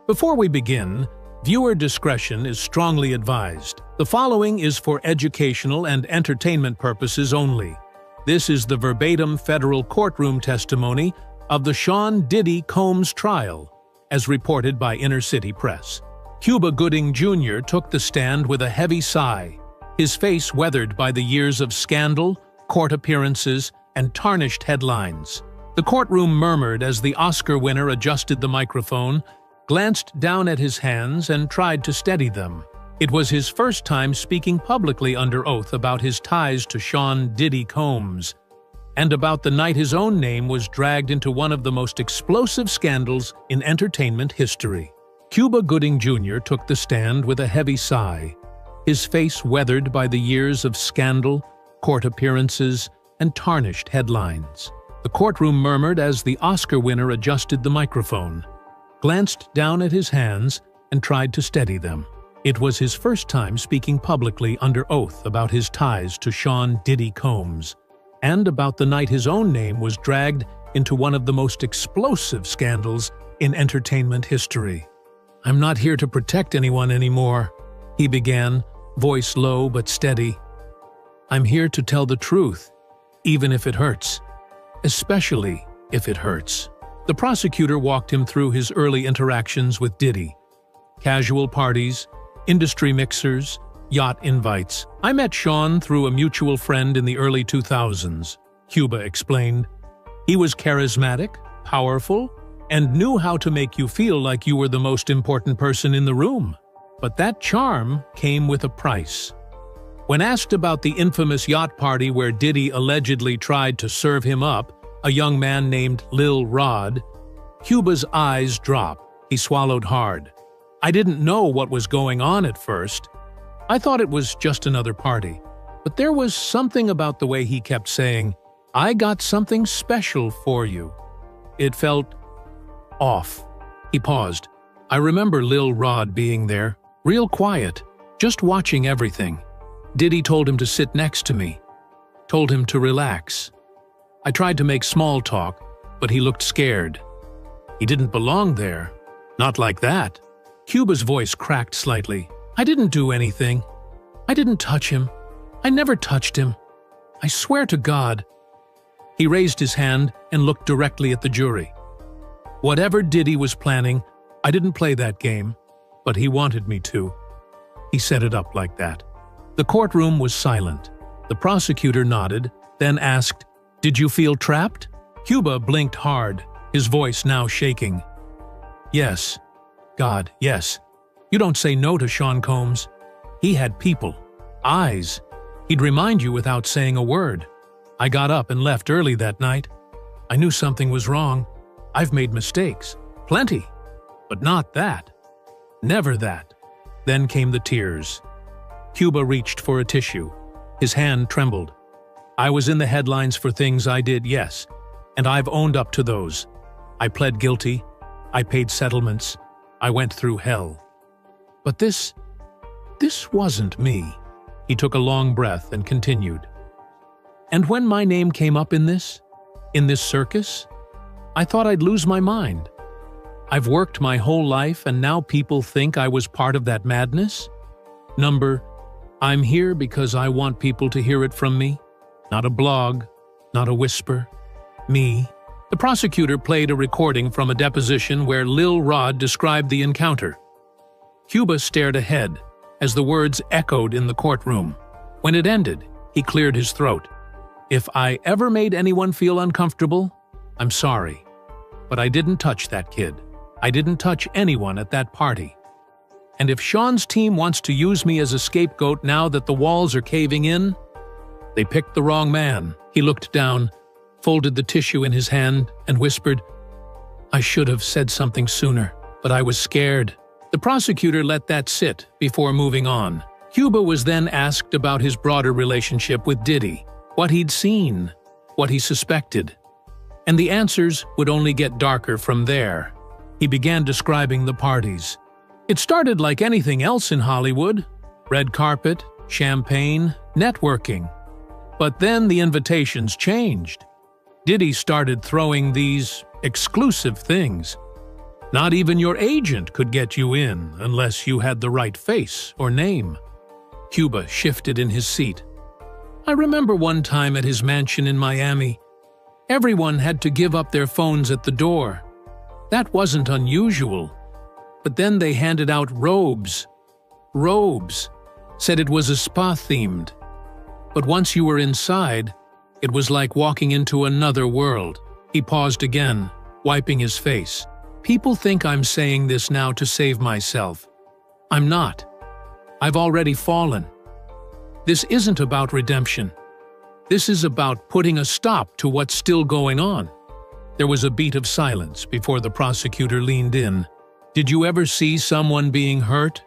Before we begin, viewer discretion is strongly advised. The following is for educational and entertainment purposes only. This is the verbatim federal courtroom testimony of the Sean Diddy Combs trial, as reported by Inner City Press. Cuba Gooding Jr. took the stand with a heavy sigh, his face weathered by the years of scandal, court appearances, and tarnished headlines. The courtroom murmured as the Oscar winner adjusted the microphone, glanced down at his hands, and tried to steady them. It was his first time speaking publicly under oath about his ties to Sean Diddy Combs, and about the night his own name was dragged into one of the most explosive scandals in entertainment history. Cuba Gooding Jr. took the stand with a heavy sigh, his face weathered by the years of scandal, court appearances, and tarnished headlines. The courtroom murmured as the Oscar winner adjusted the microphone, glanced down at his hands, and tried to steady them. It was his first time speaking publicly under oath about his ties to Sean Diddy Combs, and about the night his own name was dragged into one of the most explosive scandals in entertainment history. "I'm not here to protect anyone anymore," he began, voice low but steady. "I'm here to tell the truth, even if it hurts. Especially if it hurts." The prosecutor walked him through his early interactions with Diddy. Casual parties, industry mixers, yacht invites. "I met Sean through a mutual friend in the early 2000s, Cuba explained. "He was charismatic, powerful, and knew how to make you feel like you were the most important person in the room. But that charm came with a price." When asked about the infamous yacht party where Diddy allegedly tried to serve him up, a young man named Lil Rod, Cuba's eyes dropped. He swallowed hard. "I didn't know what was going on at first. I thought it was just another party. But there was something about the way he kept saying, 'I got something special for you.' It felt off." He paused. "I remember Lil Rod being there, real quiet, just watching everything. Diddy told him to sit next to me, told him to relax. I tried to make small talk, but he looked scared. He didn't belong there. Not like that." Cuba's voice cracked slightly. "I didn't do anything. I didn't touch him. I never touched him. I swear to God." He raised his hand and looked directly at the jury. "Whatever Diddy was planning, I didn't play that game, but he wanted me to." He set it up like that. The courtroom was silent. The prosecutor nodded, then asked, "Did you feel trapped?" Cuba blinked hard, his voice now shaking. "Yes. God, yes. You don't say no to Sean Combs. He had people, eyes. He'd remind you without saying a word. I got up and left early that night. I knew something was wrong. I've made mistakes. Plenty. But not that. Never that." Then came the tears. Cuba reached for a tissue. His hand trembled. "I was in the headlines for things I did, yes, and I've owned up to those. I pled guilty. I paid settlements. I went through hell. But this wasn't me." He took a long breath and continued. "And when my name came up in this circus, I thought I'd lose my mind. I've worked my whole life and now people think I was part of that madness? I'm here because I want people to hear it from me. Not a blog, not a whisper. Me." The prosecutor played a recording from a deposition where Lil Rod described the encounter. Cuba stared ahead as the words echoed in the courtroom. When it ended, he cleared his throat. "If I ever made anyone feel uncomfortable, I'm sorry. But I didn't touch that kid. I didn't touch anyone at that party. And if Sean's team wants to use me as a scapegoat now that the walls are caving in, they picked the wrong man." He looked down, folded the tissue in his hand, and whispered, "I should have said something sooner, but I was scared." The prosecutor let that sit before moving on. Cuba was then asked about his broader relationship with Diddy, what he'd seen, what he suspected. And the answers would only get darker from there. He began describing the parties. "It started like anything else in Hollywood. Red carpet, champagne, networking. But then the invitations changed. Diddy started throwing these exclusive things. Not even your agent could get you in unless you had the right face or name. Cuba shifted in his seat. I remember one time at his mansion in Miami. Everyone had to give up their phones at the door. That wasn't unusual. But then they handed out robes. Robes. Said it was a spa-themed. But once you were inside, it was like walking into another world. He paused again, wiping his face. People think I'm saying this now to save myself. I'm not. I've already fallen. This isn't about redemption. This is about putting a stop to what's still going on. There was a beat of silence before the prosecutor leaned in. Did you ever see someone being hurt?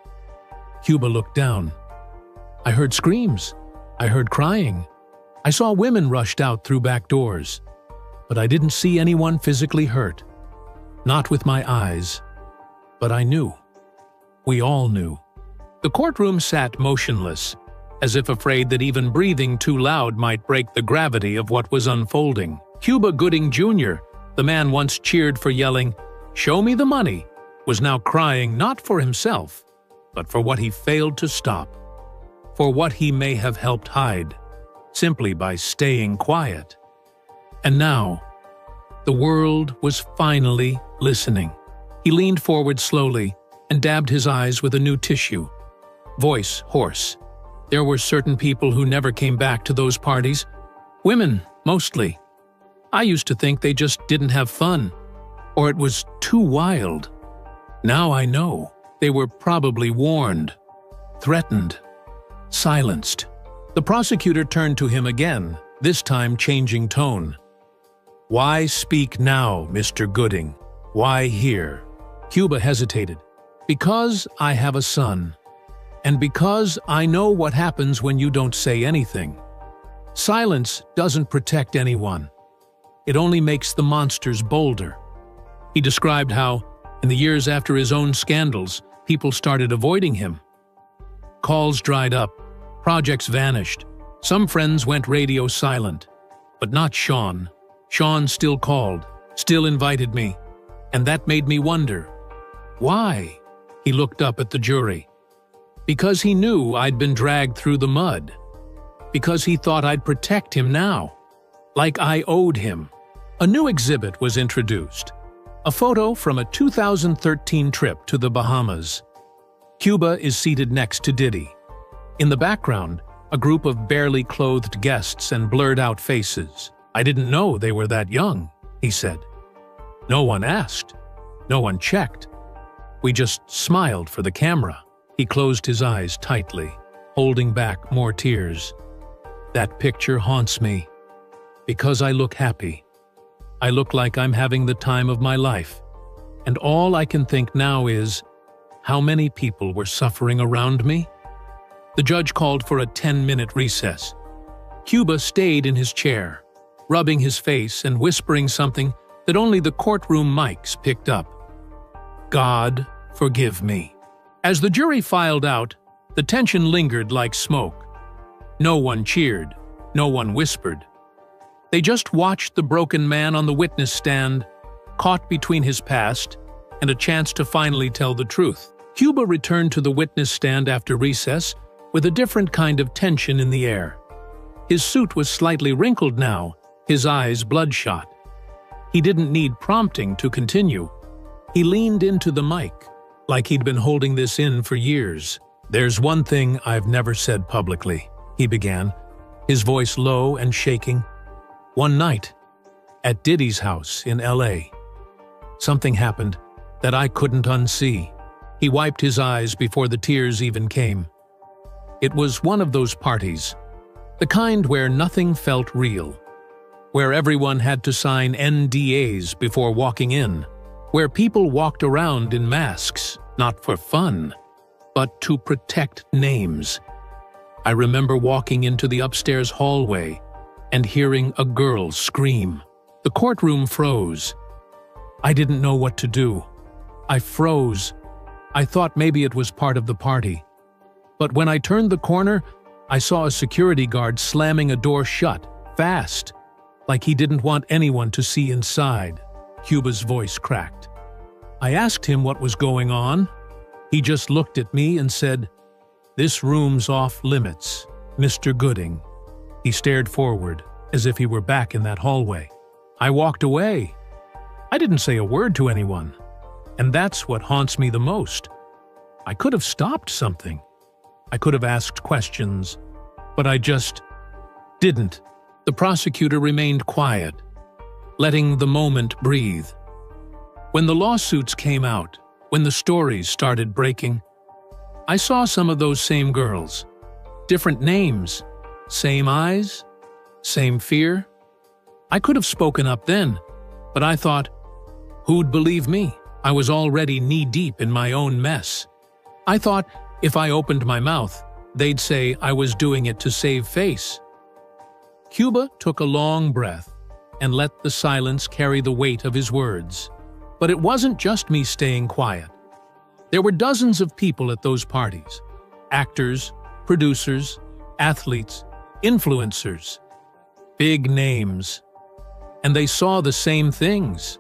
Cuba looked down. I heard screams. I heard crying. I saw women rushed out through back doors. But I didn't see anyone physically hurt. Not with my eyes. But I knew. We all knew. The courtroom sat motionless, as if afraid that even breathing too loud might break the gravity of what was unfolding. Cuba Gooding Jr., the man once cheered for yelling, "Show me the money," was now crying not for himself, but for what he failed to stop, for what he may have helped hide, simply by staying quiet. And now, the world was finally listening. He leaned forward slowly and dabbed his eyes with a new tissue. Voice hoarse. There were certain people who never came back to those parties. Women, mostly. I used to think they just didn't have fun, or it was too wild. Now I know. They were probably warned, threatened, silenced. The prosecutor turned to him again, this time changing tone. Why speak now, Mr. Gooding? Why here? Cuba hesitated. Because I have a son. And because I know what happens when you don't say anything. Silence doesn't protect anyone. It only makes the monsters bolder. He described how, in the years after his own scandals, people started avoiding him. Calls dried up, projects vanished, some friends went radio silent. But not Sean. Sean still called, still invited me, and that made me wonder. Why? He looked up at the jury. Because he knew I'd been dragged through the mud. Because he thought I'd protect him now, like I owed him. A new exhibit was introduced. A photo from a 2013 trip to the Bahamas. Cuba is seated next to Diddy. In the background, a group of barely clothed guests and blurred-out faces. I didn't know they were that young, he said. No one asked. No one checked. We just smiled for the camera. He closed his eyes tightly, holding back more tears. That picture haunts me. Because I look happy. I look like I'm having the time of my life. And all I can think now is, how many people were suffering around me? The judge called for a 10-minute recess. Cuba stayed in his chair, rubbing his face and whispering something that only the courtroom mics picked up. God, forgive me. As the jury filed out, the tension lingered like smoke. No one cheered, no one whispered. They just watched the broken man on the witness stand, caught between his past and a chance to finally tell the truth. Cuba returned to the witness stand after recess with a different kind of tension in the air. His suit was slightly wrinkled now, his eyes bloodshot. He didn't need prompting to continue. He leaned into the mic, like he'd been holding this in for years. There's one thing I've never said publicly, he began, his voice low and shaking. One night, at Diddy's house in LA, something happened that I couldn't unsee. He wiped his eyes before the tears even came. It was one of those parties, the kind where nothing felt real, where everyone had to sign NDAs before walking in, where people walked around in masks, not for fun, but to protect names. I remember walking into the upstairs hallway and hearing a girl scream. The courtroom froze. I didn't know what to do. I froze. I thought maybe it was part of the party. But when I turned the corner, I saw a security guard slamming a door shut, fast, like he didn't want anyone to see inside. Cuba's voice cracked. I asked him what was going on. He just looked at me and said, "This room's off limits, Mr. Gooding." He stared forward, as if he were back in that hallway. I walked away. I didn't say a word to anyone. And that's what haunts me the most. I could have stopped something. I could have asked questions, but I just didn't. The prosecutor remained quiet, letting the moment breathe. When the lawsuits came out, when the stories started breaking, I saw some of those same girls. Different names, same eyes, same fear. I could have spoken up then, but I thought, who'd believe me? I was already knee-deep in my own mess. I thought if I opened my mouth, they'd say I was doing it to save face. Cuba took a long breath and let the silence carry the weight of his words. But it wasn't just me staying quiet. There were dozens of people at those parties. Actors, producers, athletes, influencers. Big names. And they saw the same things.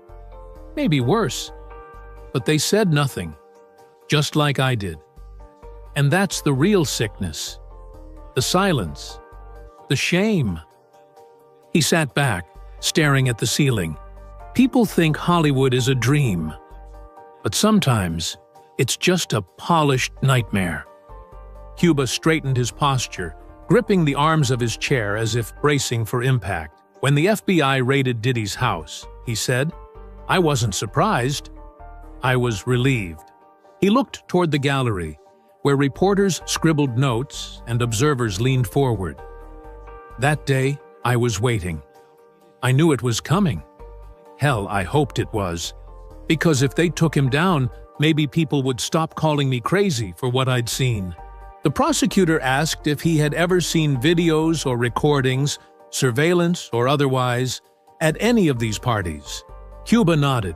Maybe worse. But they said nothing, just like I did. And that's the real sickness. The silence. The shame. He sat back, staring at the ceiling. People think Hollywood is a dream. But sometimes, it's just a polished nightmare. Cuba straightened his posture, gripping the arms of his chair as if bracing for impact. When the FBI raided Diddy's house, he said, "I wasn't surprised. I was relieved." He looked toward the gallery, where reporters scribbled notes and observers leaned forward. That day, I was waiting. I knew it was coming. Hell, I hoped it was. Because if they took him down, maybe people would stop calling me crazy for what I'd seen. The prosecutor asked if he had ever seen videos or recordings, surveillance or otherwise, at any of these parties. Cuba nodded.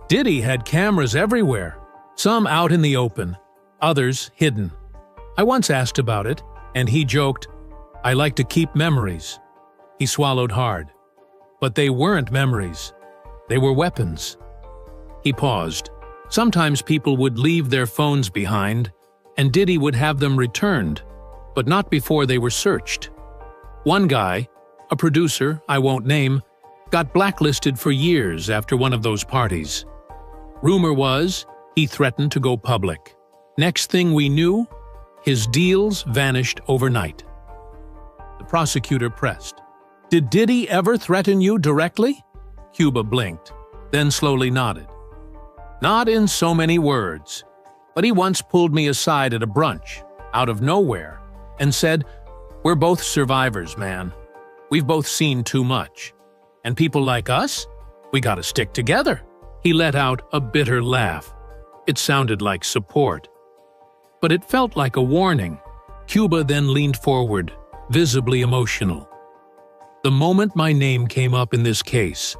Diddy had cameras everywhere, some out in the open, others hidden. I once asked about it, and he joked, "I like to keep memories." He swallowed hard. But they weren't memories. They were weapons. He paused. Sometimes people would leave their phones behind, and Diddy would have them returned, but not before they were searched. One guy, a producer I won't name, got blacklisted for years after one of those parties. Rumor was he threatened to go public. Next thing we knew, his deals vanished overnight. The prosecutor pressed. "Did Diddy ever threaten you directly?" Cuba blinked, then slowly nodded. "Not in so many words, but he once pulled me aside at a brunch, out of nowhere, and said, 'We're both survivors, man. We've both seen too much. And people like us, we gotta stick together.'" He let out a bitter laugh. It sounded like support. But it felt like a warning. Cuba then leaned forward, visibly emotional. The moment my name came up in this case,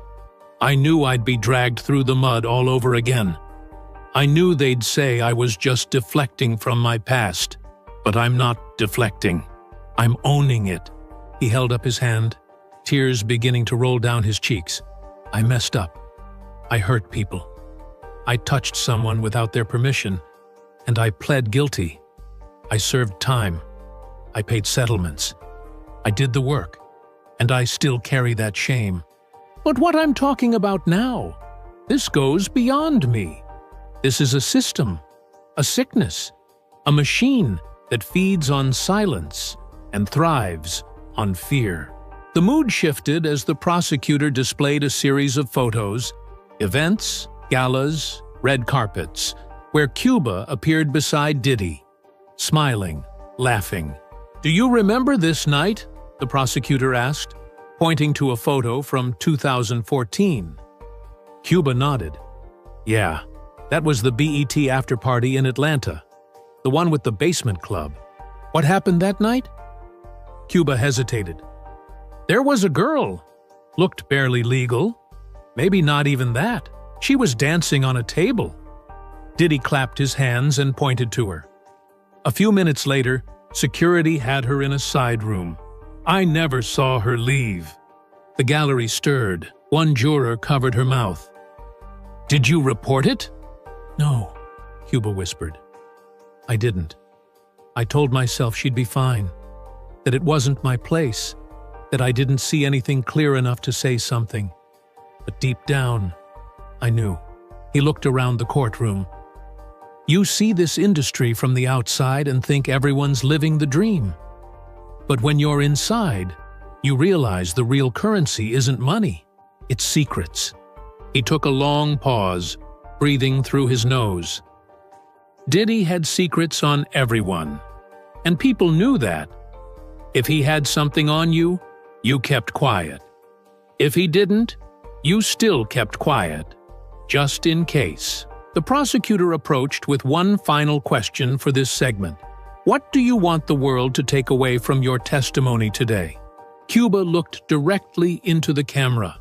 I knew I'd be dragged through the mud all over again. I knew they'd say I was just deflecting from my past, but I'm not deflecting. I'm owning it. He held up his hand, tears beginning to roll down his cheeks. I messed up. I hurt people. I touched someone without their permission, and I pled guilty. I served time. I paid settlements. I did the work, and I still carry that shame. But what I'm talking about now, this goes beyond me. This is a system, a sickness, a machine that feeds on silence and thrives on fear. The mood shifted as the prosecutor displayed a series of photos, events, galas, red carpets, where Cuba appeared beside Diddy, smiling, laughing. "Do you remember this night?" the prosecutor asked, pointing to a photo from 2014. Cuba nodded. "Yeah, that was the BET after-party in Atlanta, the one with the basement club. What happened that night?" Cuba hesitated. "There was a girl. Looked barely legal. Maybe not even that. She was dancing on a table." Diddy clapped his hands and pointed to her. A few minutes later, security had her in a side room. I never saw her leave. The gallery stirred. One juror covered her mouth. "Did you report it?" No, Cuba whispered. I didn't. I told myself she'd be fine, that it wasn't my place, that I didn't see anything clear enough to say something. But deep down, I knew. He looked around the courtroom. You see this industry from the outside and think everyone's living the dream. But when you're inside, you realize the real currency isn't money, it's secrets. He took a long pause, breathing through his nose. Diddy had secrets on everyone, and people knew that. If he had something on you, you kept quiet. If he didn't, you still kept quiet, just in case. The prosecutor approached with one final question for this segment. What do you want the world to take away from your testimony today? Cuba looked directly into the camera,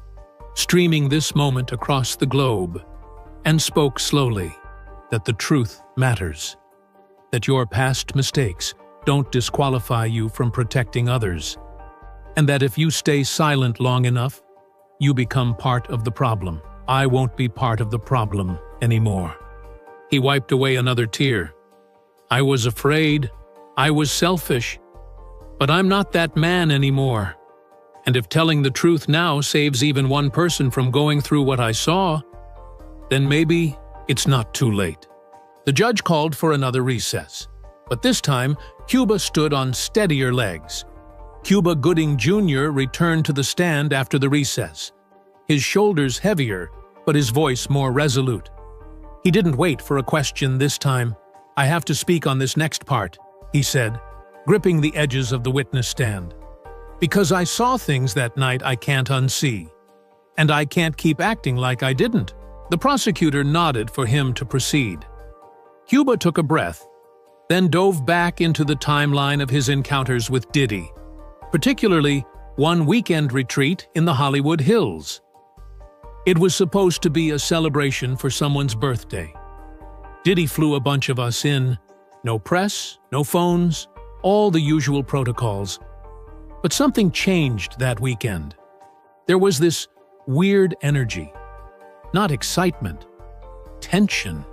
streaming this moment across the globe, and spoke slowly, that the truth matters, that your past mistakes don't disqualify you from protecting others, and that if you stay silent long enough, you become part of the problem. I won't be part of the problem anymore. He wiped away another tear. I was afraid, I was selfish, but I'm not that man anymore. And if telling the truth now saves even one person from going through what I saw, then maybe it's not too late. The judge called for another recess, but this time Cuba stood on steadier legs. Cuba Gooding Jr. returned to the stand after the recess, his shoulders heavier, but his voice more resolute. He didn't wait for a question this time. I have to speak on this next part, he said, gripping the edges of the witness stand. Because I saw things that night I can't unsee, and I can't keep acting like I didn't. The prosecutor nodded for him to proceed. Cuba took a breath, then dove back into the timeline of his encounters with Diddy, particularly one weekend retreat in the Hollywood Hills. It was supposed to be a celebration for someone's birthday. Diddy flew a bunch of us in, no press, no phones, all the usual protocols. But something changed that weekend. There was this weird energy, not excitement, tension.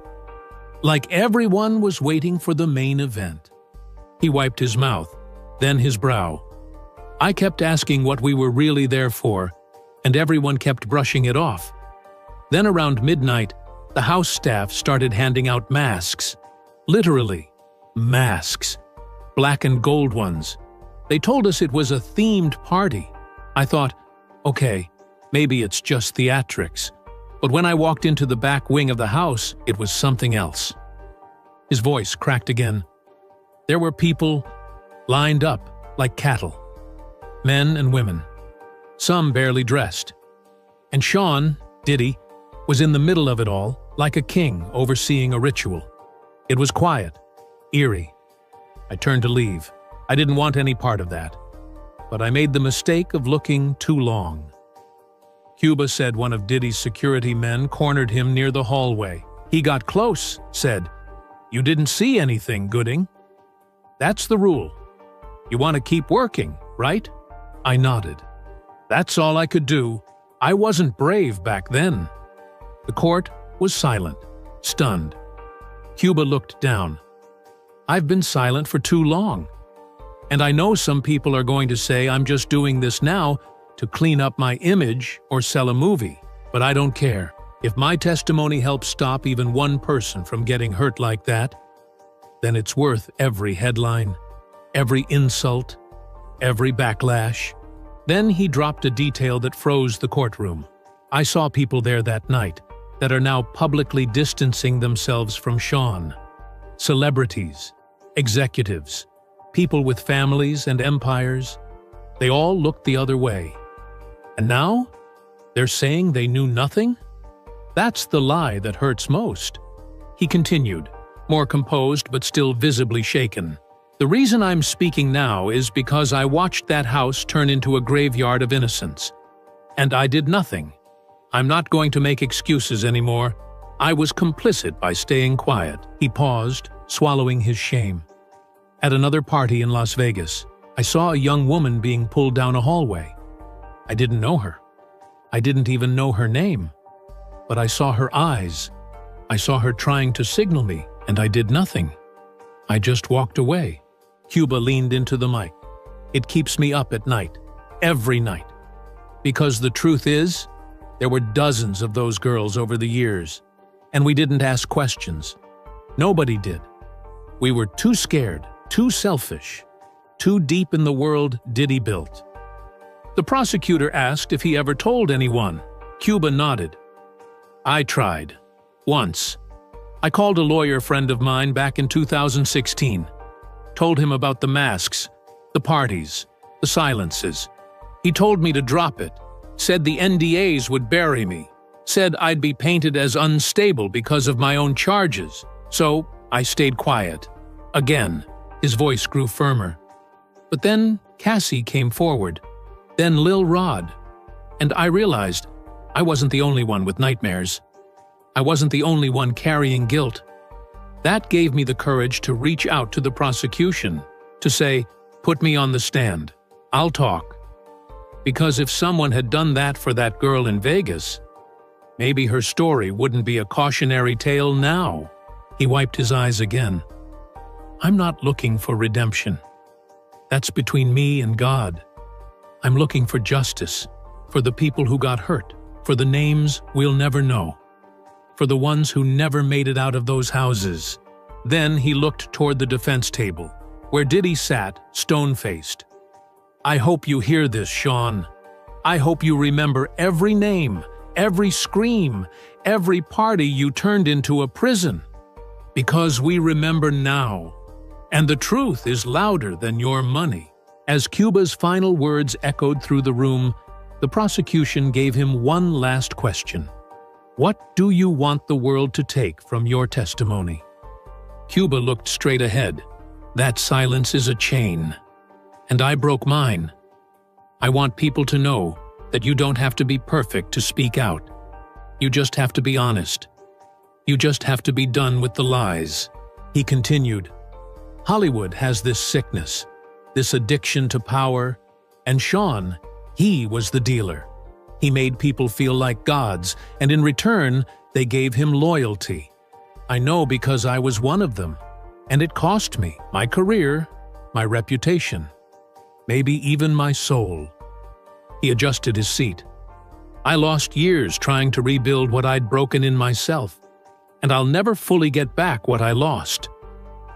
Like everyone was waiting for the main event. He wiped his mouth, then his brow. I kept asking what we were really there for, and everyone kept brushing it off. Then around midnight, the house staff started handing out masks. Literally, masks. Black and gold ones. They told us it was a themed party. I thought, okay, maybe it's just theatrics. But when I walked into the back wing of the house, it was something else. His voice cracked again. There were people lined up like cattle. Men and women. Some barely dressed. And Sean, Diddy, was in the middle of it all, like a king overseeing a ritual. It was quiet, eerie. I turned to leave. I didn't want any part of that. But I made the mistake of looking too long. Cuba said one of Diddy's security men cornered him near the hallway. He got close, said, "You didn't see anything, Gooding." That's the rule. You want to keep working, right? I nodded. That's all I could do. I wasn't brave back then. The court was silent, stunned. Cuba looked down. I've been silent for too long. And I know some people are going to say I'm just doing this now to clean up my image or sell a movie, but I don't care. If my testimony helps stop even one person from getting hurt like that, then it's worth every headline, every insult, every backlash. Then he dropped a detail that froze the courtroom. I saw people there that night that are now publicly distancing themselves from Sean. Celebrities, executives, people with families and empires. They all looked the other way. And now, they're saying they knew nothing? That's the lie that hurts most. He continued, more composed but still visibly shaken. The reason I'm speaking now is because I watched that house turn into a graveyard of innocence. And I did nothing. I'm not going to make excuses anymore. I was complicit by staying quiet. He paused, swallowing his shame. At another party in Las Vegas, I saw a young woman being pulled down a hallway. I didn't know her. I didn't even know her name. But I saw her eyes, I saw her trying to signal me, and I did nothing. I just walked away. Cuba leaned into the mic. It keeps me up at night, every night. Because the truth is, there were dozens of those girls over the years, and we didn't ask questions. Nobody did. We were too scared, too selfish, too deep in the world Diddy built. The prosecutor asked if he ever told anyone. Cuba nodded. I tried. Once. I called a lawyer friend of mine back in 2016. Told him about the masks, the parties, the silences. He told me to drop it. Said the NDAs would bury me. Said I'd be painted as unstable because of my own charges. So I stayed quiet. Again, his voice grew firmer. But then Cassie came forward. Then Lil Rod. And I realized I wasn't the only one with nightmares. I wasn't the only one carrying guilt. That gave me the courage to reach out to the prosecution, to say, put me on the stand. I'll talk. Because if someone had done that for that girl in Vegas, maybe her story wouldn't be a cautionary tale now. He wiped his eyes again. I'm not looking for redemption. That's between me and God. I'm looking for justice, for the people who got hurt, for the names we'll never know, for the ones who never made it out of those houses. Then he looked toward the defense table, where Diddy sat, stone-faced. I hope you hear this, Sean. I hope you remember every name, every scream, every party you turned into a prison. Because we remember now, and the truth is louder than your money. As Cuba's final words echoed through the room, the prosecution gave him one last question. What do you want the world to take from your testimony? Cuba looked straight ahead. That silence is a chain. And I broke mine. I want people to know that you don't have to be perfect to speak out. You just have to be honest. You just have to be done with the lies. He continued, Hollywood has this sickness, this addiction to power, and Sean, he was the dealer. He made people feel like gods, and in return, they gave him loyalty. I know because I was one of them, and it cost me my career, my reputation, maybe even my soul. He adjusted his seat. I lost years trying to rebuild what I'd broken in myself, and I'll never fully get back what I lost.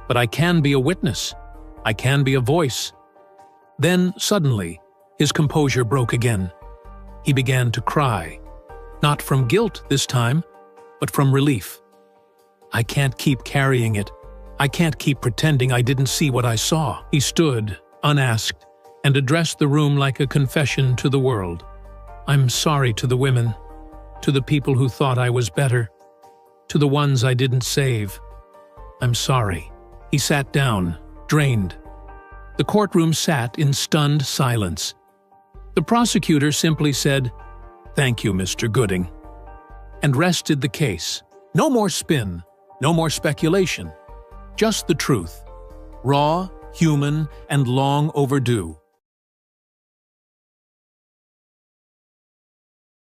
But I can be a witness. I can be a voice. Then, suddenly, his composure broke again. He began to cry. Not from guilt this time, but from relief. I can't keep carrying it. I can't keep pretending I didn't see what I saw. He stood, unasked, and addressed the room like a confession to the world. I'm sorry to the women, to the people who thought I was better, to the ones I didn't save. I'm sorry. He sat down, drained. The courtroom sat in stunned silence. The prosecutor simply said, "Thank you, Mr. Gooding," and rested the case. No more spin, no more speculation. Just the truth. Raw, human, and long overdue.